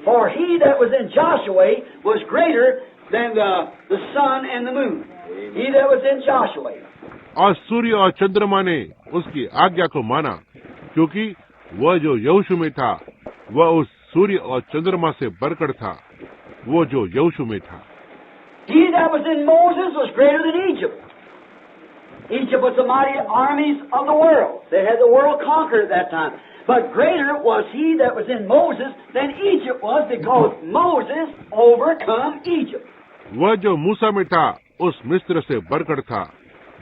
For he that was in Joshua was greater than the sun and the moon. He that was in Joshua. और सूर्य और चंद्रमा ने उसकी आज्ञा को माना, क्योंकि वह जो यहोशू में था वह उस सूर्य और चंद्रमा से बढ़कर था, वो जो यहोशू में था। He that was in Moses was greater than Egypt. Egypt was the mighty armies of the world. They had the world conquered at that time. But greater was he that was in Moses than Egypt was, because Moses overcome Egypt. वह जो मूसा में था उस मिस्र से बढ़कर था।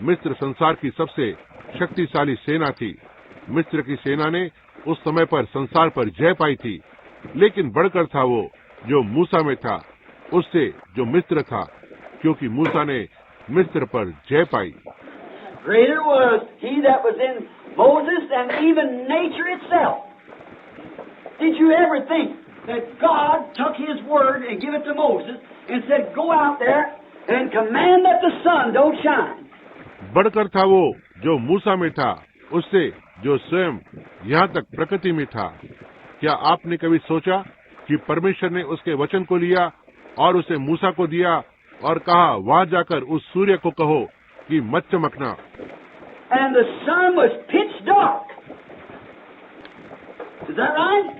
मिस्र संसार की सबसे शक्तिशाली सेना थी। मिस्र की सेना ने उस समय पर संसार पर जय पाई थी, लेकिन बढ़कर था वो जो मूसा में था उससे जो मिस्र था, क्योंकि मूसा ने मिस्र पर जय पाई। Greater was he that was in Moses than even nature itself. Did you ever think that God took His word and gave it to Moses and said, "Go out there and command that the sun don't shine"? बढ़कर था वो जो मूसा में था उससे जो स्वयं यहाँ तक प्रकृति में था। क्या आपने कभी सोचा कि परमेश्वर ने उसके वचन को लिया और उसे मूसा को दिया और कहा, वहां जाकर उस सूर्य को कहो कि मत चमकना। And the sun was pitch dark. Is that right?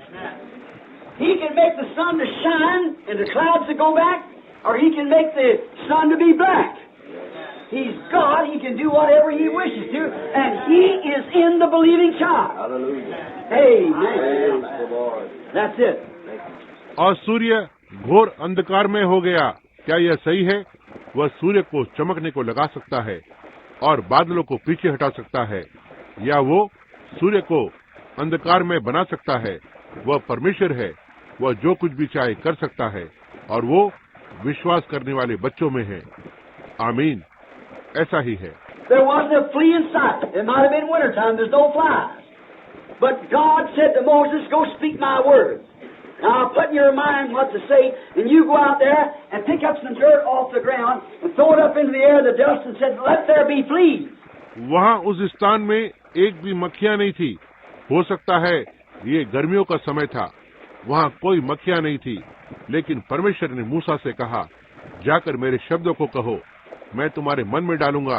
He can make the sun to shine and the clouds to go back, or He can make the sun to be black. He's God. He can do whatever He wishes to, and He is in the believing child. Hallelujah. Amen. Praise the Lord. That's it. और सूर्य घोर अंधकार में हो गया। क्या यह सही है? वह सूर्य को चमकने को लगा सकता है और बादलों को पीछे हटा सकता है, या वो सूर्य को अंधकार में बना सकता है। वह परमेश्वर है। वह जो कुछ भी चाहे कर सकता है, और वो विश्वास करने वाले बच्चों में है। आमीन। ऐसा ही है। There wasn't a flea in sight. It might have been winter time. There's no flies. But God said to Moses, "Go speak my words. Now put in your mind what to say, and you go out there and pick up some dirt off the ground and throw it up into the air, the dust, and said, 'Let there be fleas.'" वहाँ उस स्थान में एक भी मक्खियाँ नहीं थी। हो सकता है ये गर्मियों का समय था, वहाँ कोई मक्खियाँ नहीं थी, लेकिन परमेश्वर ने मूसा से कहा, जाकर मेरे शब्दों को कहो, मैं तुम्हारे मन में डालूंगा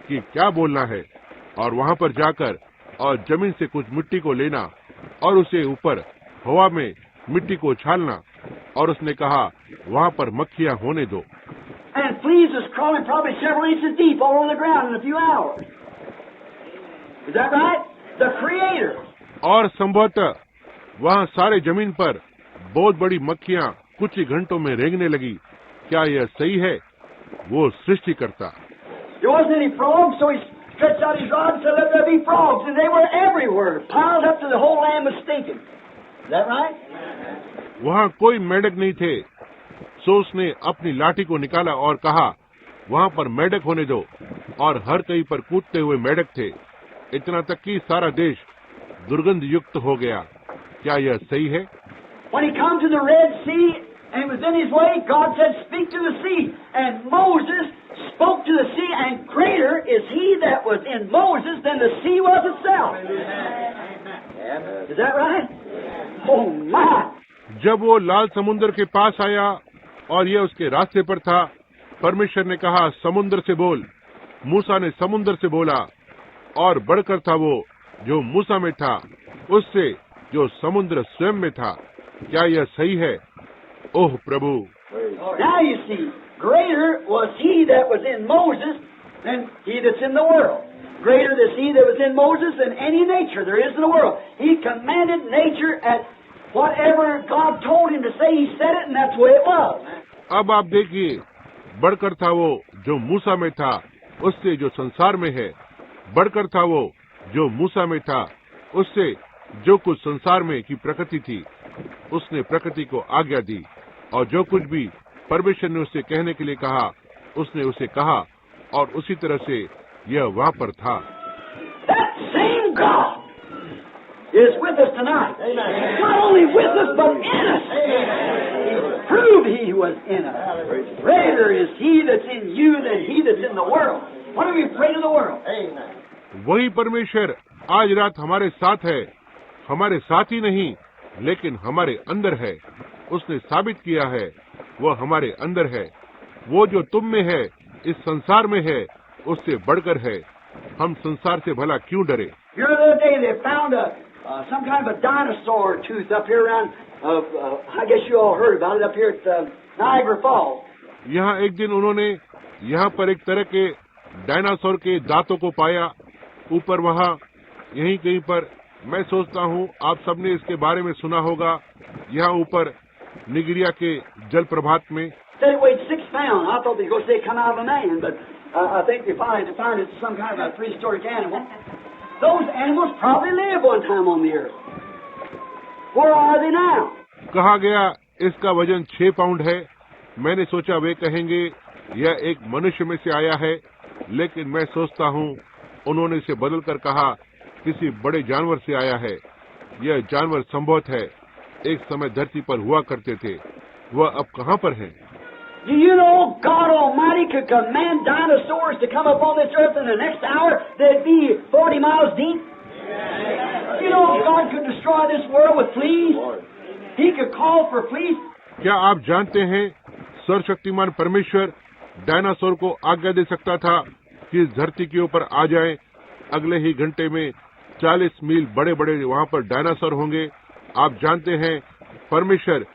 कि क्या बोलना है। और वहाँ पर जाकर और जमीन से कुछ मिट्टी को लेना और उसे ऊपर हवा में मिट्टी को उछालना, और उसने कहा, वहाँ पर मक्खियाँ होने दो। And fleas was crawling probably several inches deep all over the ground in a few hours. Is that right? The Creator. और संभवतः वहाँ सारे जमीन पर बहुत बड़ी मक्खियाँ कुछ ही घंटों में रेंगने लगी। क्या यह सही है? वो सृष्टिकर्ता। There wasn't any frogs, so He stretched out His rod and said, "Let there be frogs," and they were everywhere, piled up to the whole land was stinking. Is that right? वहाँ कोई मेढक नहीं थे, सो उसने अपनी लाठी को निकाला और कहा, वहाँ पर मेढक होने दो, और हर कहीं पर कूदते हुए मेढक थे, इतना तक कि सारा देश दुर्गंध युक्त हो गया। क्या यह सही है? When He come to the Red Sea and was in His way, God said, "Speak to the sea." And Moses spoke to the sea, and greater is He that was in Moses than the sea was itself. Is that right? Oh my! जब वो लाल समुद्र के पास आया और यह उसके रास्ते पर था, परमेश्वर ने कहा, समुद्र से बोल। मूसा ने समुद्र से बोला, और बढ़कर था वो जो मूसा में था उससे जो समुद्र स्वयं में था। क्या यह सही है? ओह प्रभु! Now you see, greater was He that was in Moses than he that's in the world. Greater is He that was in Moses than any nature there is in the world. He commanded nature at whatever God told Him to say. He said it, and that's the way it was. अब आप देखिए, बढ़कर था वो जो मूसा में था उससे जो संसार में है। बढ़कर था वो जो मूसा में था उससे जो कुछ संसार में की प्रकृति थी। उसने प्रकृति को आज्ञा दी, और जो कुछ भी परमेश्वर ने उसे कहने के लिए कहा उसने उसे कहा, और उसी तरह से यह वहाँ पर था। That same God is with us tonight. Amen. Not only with us, but in us. He proved He was in us. Greater is He that's in you than he that's in the world. What are we afraid of the world? Amen. वही परमेश्वर आज रात हमारे साथ है, हमारे साथ ही नहीं लेकिन हमारे अंदर है। उसने साबित किया है वह हमारे अंदर है। वो जो तुम में है इस संसार में है उससे बढ़कर है। हम संसार से भला क्यों डरे? Here the other day they found some kind of a dinosaur tooth up here around, I guess you all heard about it, up here at Niagara Falls. यहाँ एक दिन उन्होंने यहाँ पर एक तरह के डायनासोर के दांतों को पाया ऊपर वहाँ यहीं कहीं पर। मैं सोचता हूँ आप सबने इसके बारे में सुना होगा। यहाँ ऊपर निगरिया के जल प्रभात में Said it weighed 6 pounds. I thought they were going to say it come out of a man, but I think they found it's some kind of a prehistoric animal. Those animals probably lived one time on the earth. Where are they now? कहा गया इसका वजन 6 pound है। मैंने सोचा वे कहेंगे यह एक मनुष्य में से आया है, लेकिन मैं सोचता हूँ उन्होंने इसे बदल कर कहा किसी बड़े जानवर से आया है। यह जानवर संभवत है एक समय धरती पर हुआ करते थे। वह अब कहाँ पर हैं? Do you know God Almighty could command dinosaurs to come upon this earth in the next hour? They'd be 40 miles deep. You know God could destroy this world with fleas. He could call for fleas. क्या आप जानते हैं सर्वशक्तिमान परमेश्वर dinosaur को आज्ञा दे सकता था कि इस धरती के ऊपर आ जाए। अगले ही घंटे में 40 मील बड़े बड़े वहाँ पर डायनासोर होंगे। आप जानते हैं परमेश्वर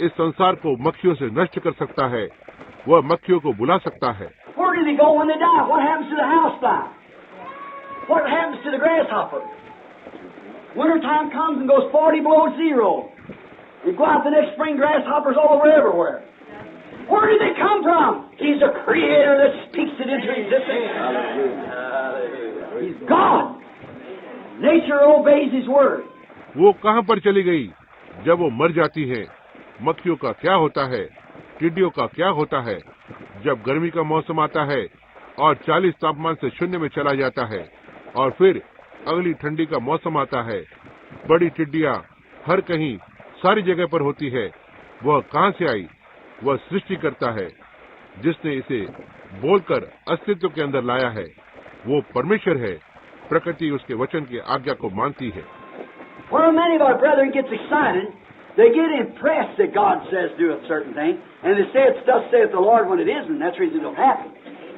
इस संसार को मक्खियों से नष्ट कर सकता है। वह मक्खियों को बुला सकता है। Where do they go when they die? What happens to the housefly? What happens to the grasshopper? Winter time comes and goes 40 below zero. They go out the next spring, grasshoppers all over everywhere. Where do they come from? He's a creator that speaks it into existence. Hallelujah. He's God. Nature obeys His word. वो कहाँ पर चली गई जब वो मर जाती है? मक्खियों का क्या होता है? टिड्डियों का क्या होता है? जब गर्मी का मौसम आता है और 40 तापमान से शून्य में चला जाता है और फिर अगली ठंडी का मौसम आता है, बड़ी टिड्डियाँ हर कहीं सारी जगह पर होती है। वह कहाँ से आई? वह सृष्टि करता है जिसने इसे बोलकर अस्तित्व के अंदर लाया है। वो परमेश्वर है। प्रकृति उसके वचन की आज्ञा को मानती है। Well, many of our brethren gets excited. They get impressed that God says do a certain thing, and they say it's thus saith the Lord when it isn't, and that's the reason it don't happen.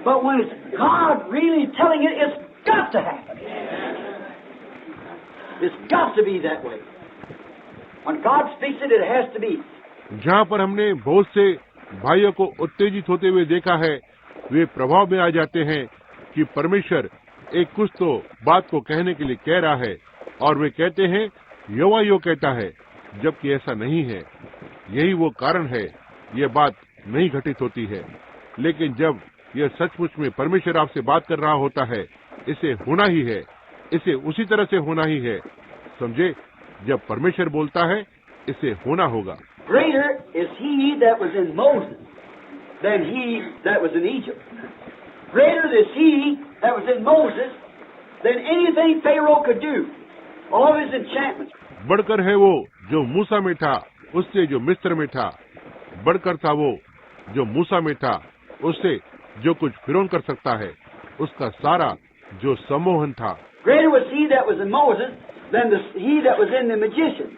But when it's God really telling it, it's got to happen. It's got to be that way. When God speaks it, it has to be. जहाँ पर हमने बहुत से भाइयों को उत्तेजित होते हुए देखा है, वे प्रभाव में आ जाते हैं कि परमेश्वर एक कुछ तो बात को कहने के लिए कह रहा है और वे कहते हैं यहोवा यो कहता है, जबकि ऐसा नहीं है। यही वो कारण है यह बात नहीं घटित होती है। लेकिन जब यह सचमुच में परमेश्वर आपसे बात कर रहा होता है, इसे होना ही है, इसे उसी तरह से होना ही है। समझे? जब परमेश्वर बोलता है इसे होना होगा। Greater is he that was in Moses than he that was in Egypt. Greater is he that was in Moses than anything Pharaoh could do. All his enchantments. बढ़कर है वो जो मूसा में था उससे जो मिस्र में था। बढ़कर था वो जो मूसा में था उससे जो कुछ फिरौन कर सकता है, उसका सारा जो सम्मोहन था। Greater was he that was in Moses than he that was in the magician.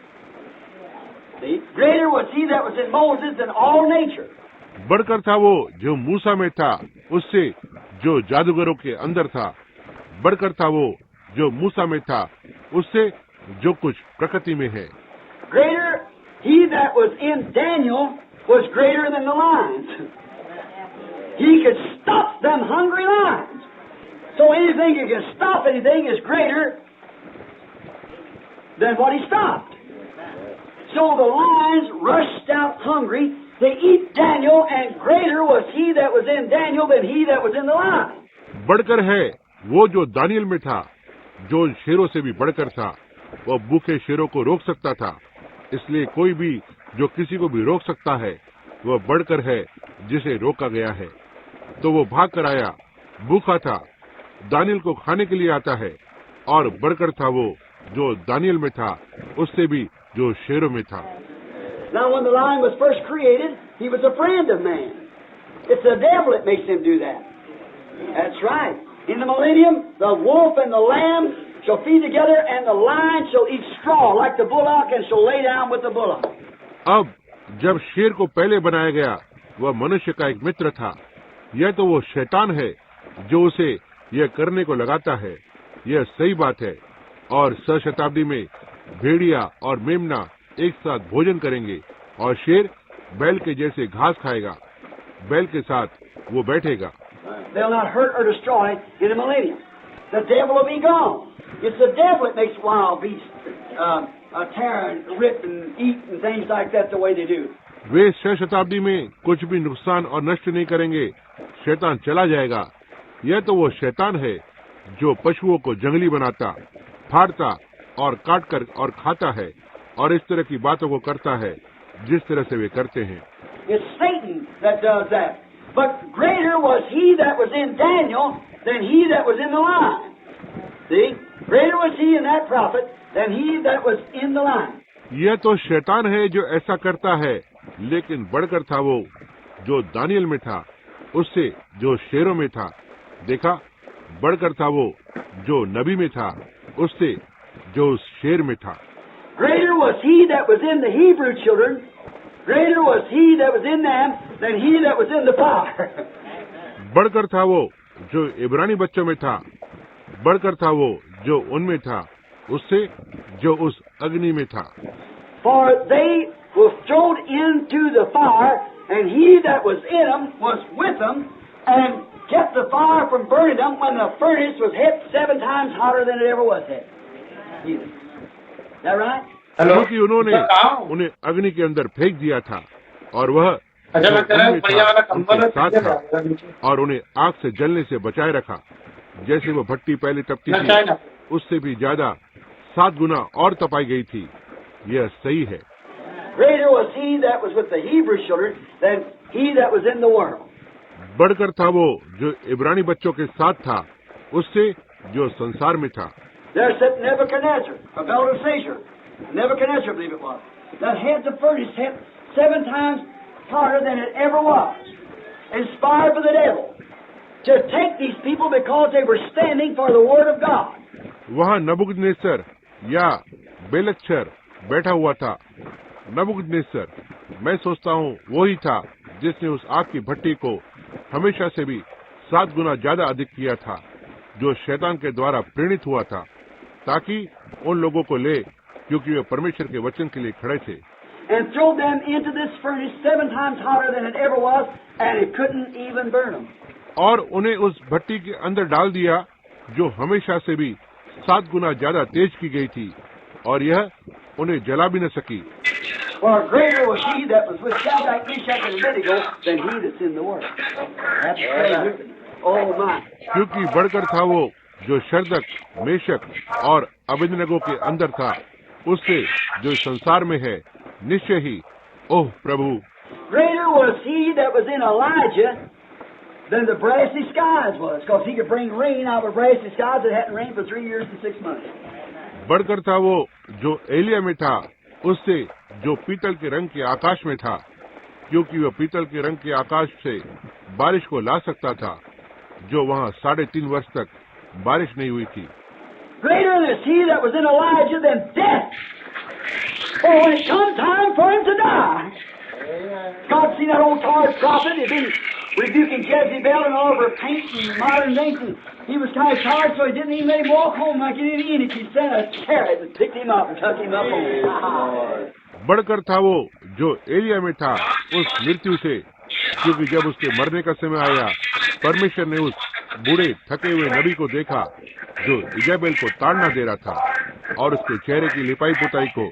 See? Greater was he that was in Moses than all nature. बढ़कर था वो जो मूसा में था उससे जो जादूगरों के अंदर था। बढ़कर था वो जो मूसा में था उससे जो कुछ प्रकृति में है। Greater he that was in Daniel was greater than the lions. He could stop them hungry lions. So anything that can stop anything is greater than what he stopped. So the lions rushed out hungry to eat Daniel, and greater was he that was in Daniel than he that was in the lion. बढ़कर है वो जो Daniel में था, जो शेरों से भी बढ़कर था। वह भूखे शेरों को रोक सकता था। इसलिए कोई भी जो किसी को भी रोक सकता है, वह बढ़कर है जिसे रोका गया है। तो वो भाग कर आया, भूखा था, दानियल को खाने के लिए आता है, और बढ़कर था वो जो दानियल में था उससे भी जो शेरों में था। Now when the lion was first created, he was a friend of man. It's the devil that makes him do that. That's right. In the millennium, the wolf and the lamb shall feed together, and the lion shall eat straw like the bullock and shall lay down with the bullock. अब जब शेर को पहले बनाया गया वह मनुष्य का एक मित्र था। यह तो वो शैतान है जो उसे यह करने को लगाता है। यह सही बात है। और शताब्दी में भेड़िया और मेमना एक साथ भोजन करेंगे और शेर बैल के जैसे घास खाएगा। बैल के साथ वो बैठेगा। They'll not hurt or destroy in a millennium. The devil will be gone. It's the devil that makes wild beasts tear and rip and eat and things like that the way they do. वे शताब्दी में कुछ भी नुकसान और नष्ट नहीं करेंगे। शैतान चला जाएगा। यह तो वो शैतान है जो पशुओं को जंगली बनाता, फाड़ता और काट कर और खाता है और इस तरह की बातों को करता है जिस तरह से वे करते हैं। It's Satan that does that. But greater was he that was in Daniel than he that was in the lion. See? Greater was he in that prophet than he that was in the lion. यह तो शैतान है जो ऐसा करता है, लेकिन बढ़कर था वो जो दानियल में था उससे जो शेरों में था। देखा, बढ़कर था वो जो नबी में था उससे जो उस शेर में था। Greater was he that was in the Hebrew children, greater was he that was in them than he that was in the fire. बढ़कर था वो जो इब्रानी बच्चों में था, बढ़कर था वो जो उनमें था उससे जो उस अग्नि में था। For they were thrown into the fire, and he that was in them was with them, and kept the fire from burning them when the furnace was hit 7 times hotter than it ever was hit. Is that right? क्योंकि उन्होंने उन्हें अग्नि के अंदर फेंक दिया था और वह जो उनमें था उनके साथ था और उन्हें आग से जलने से बचाए रखा। जैसे वो भट्टी पहले तपती थी उससे भी ज्यादा 7 गुना और तपाई गई थी। यह सही है। Greater was he that was with the Hebrew children than he that was in the world. बढ़कर था वो जो इब्रानी बच्चों के साथ था उससे जो संसार में था। There sat Nebuchadnezzar, a Belteshazzar. Nebuchadnezzar, I believe it was. That had the furnace hit 7 times hotter than it ever was. Inspired by the devil to take these people because they were standing for the word of God. वहाँ नबूकदनेस्सर या बेलतशर बैठा हुआ था। नबूकदनेस्सर, मैं सोचता हूँ वो ही था जिसने उस आग की भट्टी को हमेशा से भी 7 गुना ज्यादा अधिक किया था, जो शैतान के द्वारा प्रेरित हुआ था ताकि उन लोगों को ले, क्योंकि वे परमेश्वर के वचन के लिए खड़े थे। And throw them into this furnace 7 times hotter than it ever was, and it couldn't even burn them. और उन्हें उस भट्टी के अंदर डाल दिया जो हमेशा से भी 7 गुना ज्यादा तेज की गई थी और यह उन्हें जला भी न सकी। For greater was he that was with Shadrach, Meshach, and Abednego than he that's in the world. That's oh my. क्योंकि बढ़कर था वो जो शरदक, मेशक और अबेदनगो के अंदर था उससे जो संसार में है। निश्चय ही, ओह प्रभु। Greater was he that was in Elijah than the brassy skies was, because he could bring rain out of brassy skies that hadn't rained for 3 years and 6 months. बढ़कर था वो जो एलिया में था उससे जो पीतल के रंग के आकाश में था, क्योंकि वह पीतल के रंग के आकाश से बारिश को ला सकता था जो वहाँ 3.5 वर्ष तक बारिश नहीं हुई थी। Greater is he that was in Elijah than death. Oh, when it come time for him to die. God seen that old tired prophet had been rebuking Jezebel and all of her paint and modern things, and he was kind of tired, so he didn't even let him walk home like any eunuch. He sent a chariot and picked him up and took him up home. बढ़कर था वो जो एलिया में था उस मृत्यु से, क्योंकि जब उसके मरने का समय आया परमेश्वर ने उस बूढ़े थके हुए नबी को देखा जो इजाबेल को ताड़ना दे रहा था और उसके चेहरे की लिपाई पुताई को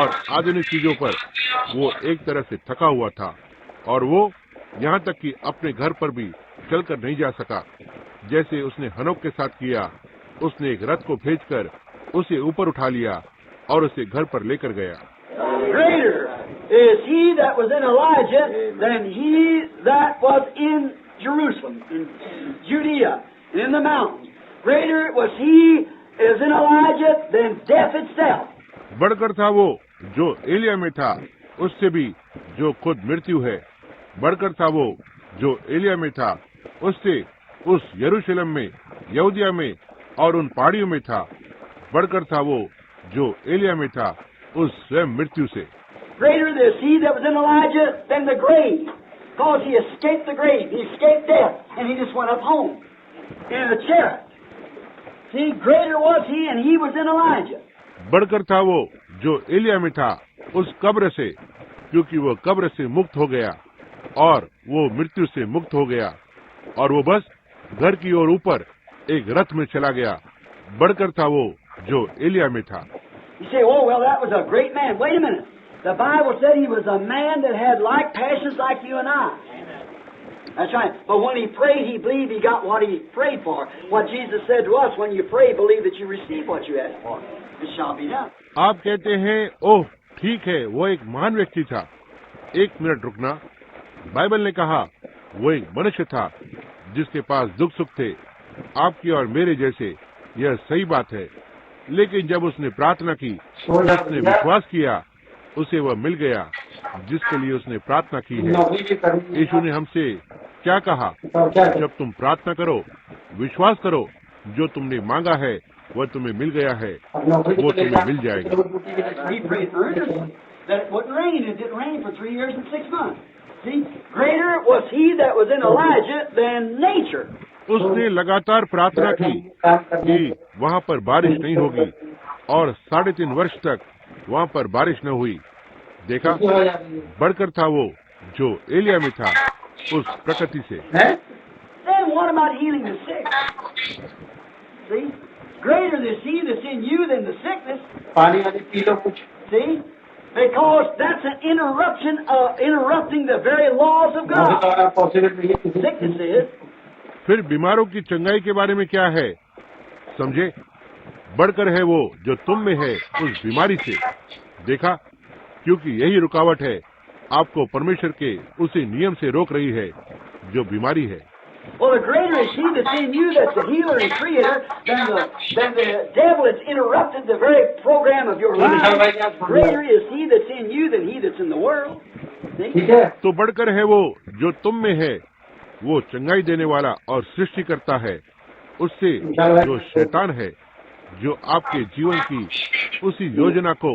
और आधुनिक चीजों पर वो एक तरह से थका हुआ था और वो यहाँ तक कि अपने घर पर भी चलकर नहीं जा सका, जैसे उसने हनोक के साथ किया। उसने एक रथ को भेजकर उसे ऊपर उठा लिया और उसे घर पर लेकर गया। Greater is he that was in Elijah than he that was in Jerusalem, in Judea, in the mountains. Greater was he is in Elijah than death itself. बढ़कर था वो जो एलिया में था उससे भी जो खुद मृत्यु है। बढ़कर था वो जो एलिया में था उससे उस यरूशलेम में, यहूदिया में और उन पहाड़ियों में था। बढ़कर था वो जो एलिया में था उस स्वयं मृत्यु से। Greater is he that was in Elijah than the grave. Because he escaped the grave, he escaped death, and he just went up home in a chariot. See, greater was he, and he was in Elijah. बढ़कर था वो जो एलिया में था उस कब्र से, क्योंकि वो कब्र से मुक्त हो गया और वो मृत्यु से मुक्त हो गया और वो बस घर की ओर ऊपर एक रथ में चला गया। बढ़कर था वो जो एलिया में था। You say, oh, well, that was a great man. Wait a minute. The Bible said he was a man that had like passions like you and I. That's right. But when he prayed, he believed he got what he prayed for. What Jesus said to us, when you pray, believe that you receive what you ask for. It shall be done. आप कहते हैं, ओह ठीक है, वो एक महान व्यक्ति था। एक मिनट रुकना। बाइबल ने कहा वो एक मनुष्य था जिसके पास दुख सुख थे, आपके और मेरे जैसे। यह सही बात है। लेकिन जब उसने प्रार्थना की, उसने विश्वास किया, उसे वह मिल गया जिसके लिए उसने प्रार्थना की है। यीशु ने हमसे क्या कहा? जब तुम प्रार्थना करो, विश्वास करो, जो तुमने मांगा है वह तुम्हें मिल गया है, वो तुम्हें मिल जाएगा। He prayed earnestly that it wouldn't rain. It didn't rain for 3 years and 6 months. See, greater was he that was in Elijah than nature. उसने लगातार प्रार्थना की कि वहाँ पर बारिश नहीं होगी और 3.5 वर्ष तक वहाँ पर बारिश न हुई। देखा, बढ़कर था वो जो एलिया में था उस प्रकृति से। Then what about healing the sick? See, greater is he that's in you than the sickness. See, because that's an interrupting the very laws of God. Sickness is. फिर बीमारों की चंगाई के बारे में क्या है? समझे, बढ़कर है वो जो तुम में है उस बीमारी से। देखा, क्योंकि यही रुकावट है, आपको परमेश्वर के उसी नियम से रोक रही है जो बीमारी है। Well, the greater is he that's in you, that's the healer and creator, than the devil that's interrupted the very program of your life. Greater is he that's in you than he that's in the world. See? तो बढ़कर है वो जो तुम में है, वो चंगाई देने वाला और सृष्टि करता है उससे जो शैतान है, जो आपके जीवन की उसी योजना को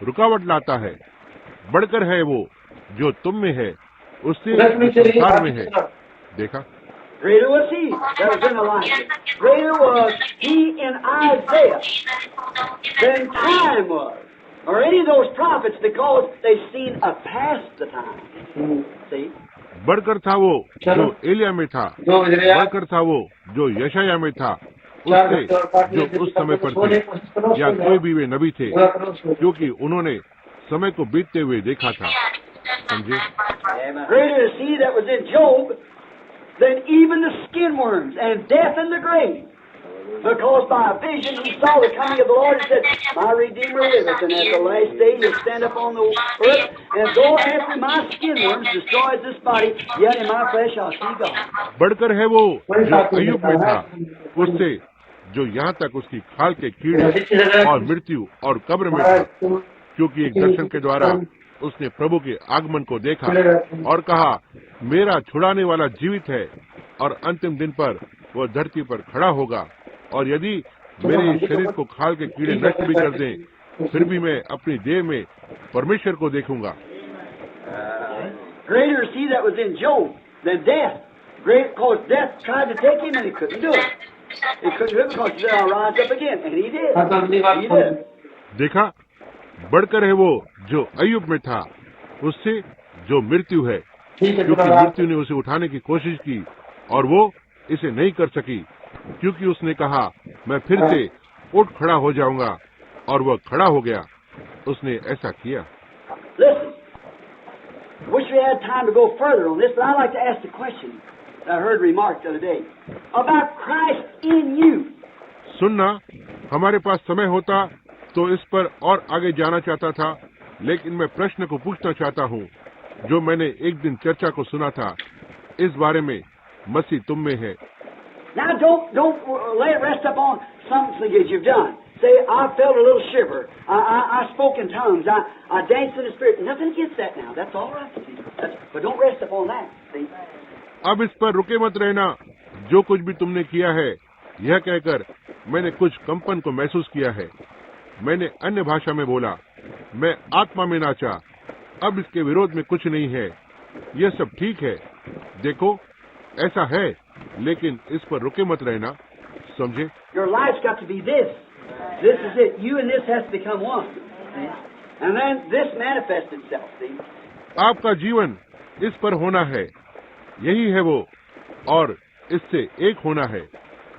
रुकावट लाता है। बढ़कर है वो जो तुम में है उससे संसार में है। देखा, Greater was he that was in Elijah. Greater was he in Isaiah than time was, or any of those prophets, because they've seen a past the time. See? बढ़कर था वो जो एलिया में था, बढ़कर था वो जो यशाया में था, उससे जो उस समय पर थे, या कोई भी वे नबी थे, क्योंकि उन्होंने समय को बीतते हुए देखा था। समझे? Greater is he that was in Job than even the skin worms and death in the grave. Because by a vision he saw the coming of the Lord and said, my Redeemer liveth, and at the last day he'll stand up on the earth, and though after my skin worms destroys this body, yet in my flesh I'll see God. बढ़कर है वो जो अय्यूब में था, उससे जो यहाँ तक उसकी खाल के कीड़े और मृत्यु और कब्र में था, क्योंकि एक दर्शन के द्वारा उसने प्रभु के आगमन को देखा और कहा, मेरा छुड़ाने वाला जीवित है और अंतिम दिन पर वह धरती पर खड़ा होगा, और यदि मेरे शरीर को खाल के कीड़े नष्ट भी कर दें, फिर भी मैं अपनी देह में परमेश्वर को देखूंगा। Greater is he that was in Job than death. Great, because death tried to take him and he couldn't do it. He couldn't do it because he said, I'll rise up again, and he did. He did. देखा, बढ़कर है वो जो अय्यूब में था उससे जो मृत्यु है, क्योंकि मृत्यु ने उसे उठाने की कोशिश की और वो इसे नहीं कर सकी, क्योंकि उसने कहा, मैं फिर से उठ खड़ा हो जाऊंगा, और वह खड़ा हो गया। उसने ऐसा किया। Listen, wish we had time to go further on this, but I'd like to ask the question that I heard remarked the other day about Christ in you. सुनना, हमारे पास समय होता तो इस पर और आगे जाना चाहता था, लेकिन मैं प्रश्न को पूछना चाहता हूँ जो मैंने एक दिन चर्चा को सुना था इस बारे में, मसीह तुम में है। Now don't lay it rest upon something that you've done. Say, I felt a little shiver. I spoke in tongues. I danced in the spirit. Nothing against that now. That's all right. But don't rest upon that. See? अब इस पर रुके मत रहना। जो कुछ भी तुमने किया है, यह कहकर मैंने कुछ कंपन को महसूस किया है। मैंने अन्य भाषा में बोला, मैं आत्मा में नाचा। अब इसके विरोध में कुछ नहीं है, यह सब ठीक है। देखो, ऐसा है, लेकिन इस पर रुके मत रहना, समझे? Your life's got to be this. This is it. You and this has to become one. See? And then this manifests itself. See? आपका जीवन इस पर होना है, यही है वो, और इससे एक होना है।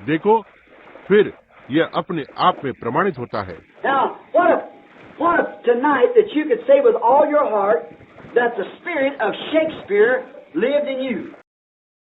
देखो, फिर यह अपने आप में प्रमाणित होता है। Now, what if tonight that you could say with all your heart that the spirit of Shakespeare lived in you?